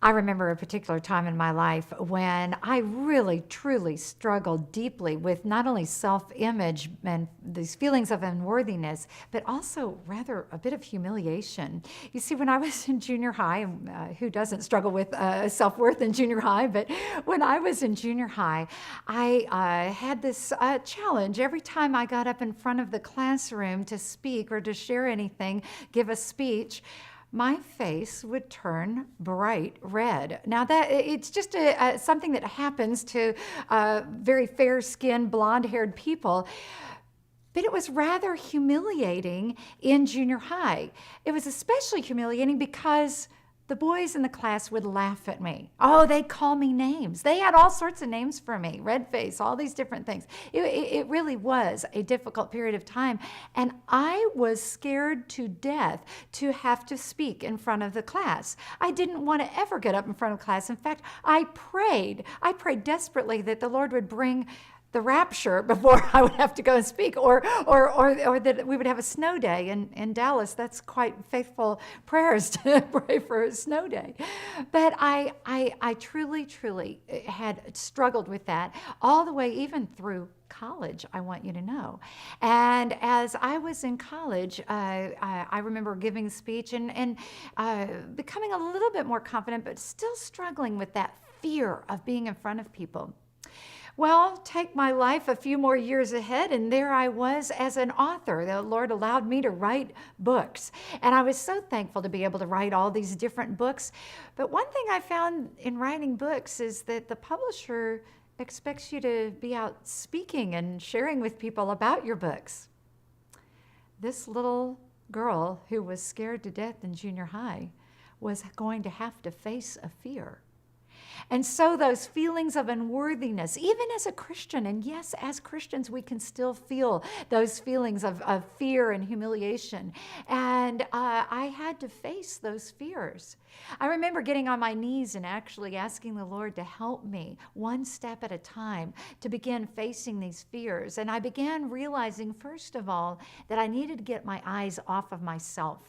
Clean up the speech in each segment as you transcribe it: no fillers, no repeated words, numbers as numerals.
I remember a particular time in my life when I really, truly struggled deeply with not only self-image and these feelings of unworthiness, but also rather a bit of humiliation. You see, when I was in junior high, who doesn't struggle with self-worth in junior high, but when I was in junior high, I had this challenge. Every time I got up in front of the classroom to speak or to share anything, give a speech, my face would turn bright red. Now that it's just something that happens to very fair-skinned, blonde-haired people, but it was rather humiliating in junior high. It was especially humiliating because the boys in the class would laugh at me. Oh, they'd call me names. They had all sorts of names for me, red face, all these different things. It really was a difficult period of time. And I was scared to death to have to speak in front of the class. I didn't want to ever get up in front of class. In fact, I prayed desperately that the Lord would bring the rapture before I would have to go and speak, or that we would have a snow day in Dallas. That's quite faithful prayers to pray for a snow day. But I truly had struggled with that all the way even through college, I want you to know. And as I was in college, I remember giving a speech and becoming a little bit more confident, but still struggling with that fear of being in front of people. Well, take my life a few more years ahead, and there I was as an author. The Lord allowed me to write books, and I was so thankful to be able to write all these different books. But one thing I found in writing books is that the publisher expects you to be out speaking and sharing with people about your books. This little girl who was scared to death in junior high was going to have to face a fear. And so those feelings of unworthiness, even as a Christian, and yes, as Christians, we can still feel those feelings of fear and humiliation. And I had to face those fears. I remember getting on my knees and actually asking the Lord to help me one step at a time to begin facing these fears. And I began realizing, first of all, that I needed to get my eyes off of myself.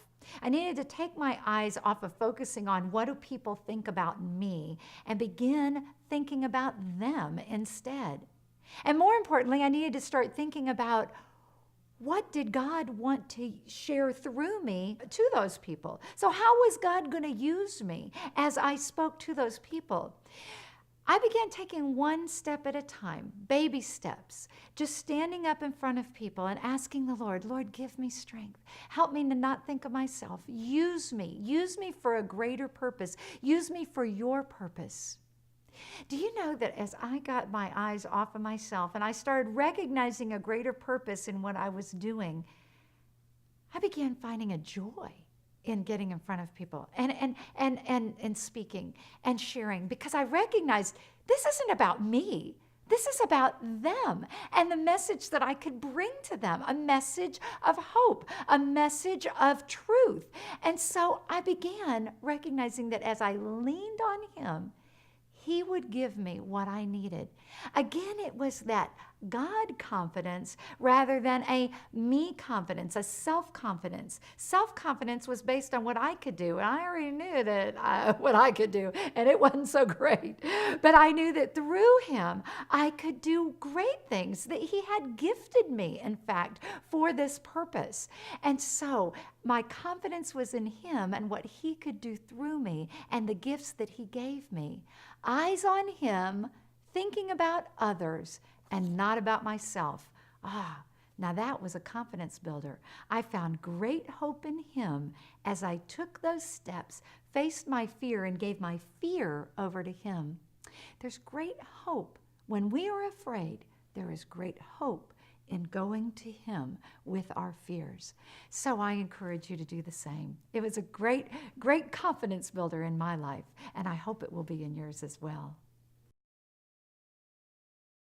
I needed to take my eyes off of focusing on what do people think about me and begin thinking about them instead. And more importantly, I needed to start thinking about what did God want to share through me to those people? So how was God going to use me as I spoke to those people? I began taking one step at a time, baby steps, just standing up in front of people and asking the Lord, Lord, give me strength. Help me to not think of myself. Use me for a greater purpose. Use me for your purpose. Do you know that as I got my eyes off of myself and I started recognizing a greater purpose in what I was doing, I began finding a joy in getting in front of people and speaking and sharing, because I recognized this isn't about me. This is about them and the message that I could bring to them, a message of hope, a message of truth. And so I began recognizing that as I leaned on Him, He would give me what I needed. Again, it was that God confidence rather than a me confidence, a self-confidence. Self-confidence was based on what I could do, and I already knew that what I could do, and it wasn't so great. But I knew that through Him, I could do great things, that He had gifted me, in fact, for this purpose. And so my confidence was in Him and what He could do through me and the gifts that He gave me. Eyes on Him, thinking about others, and not about myself. Now that was a confidence builder. I found great hope in Him as I took those steps, faced my fear, and gave my fear over to Him. There's great hope. When we are afraid, there is great hope in going to Him with our fears. So I encourage you to do the same. It was a great confidence builder in my life, and I hope it will be in yours as well.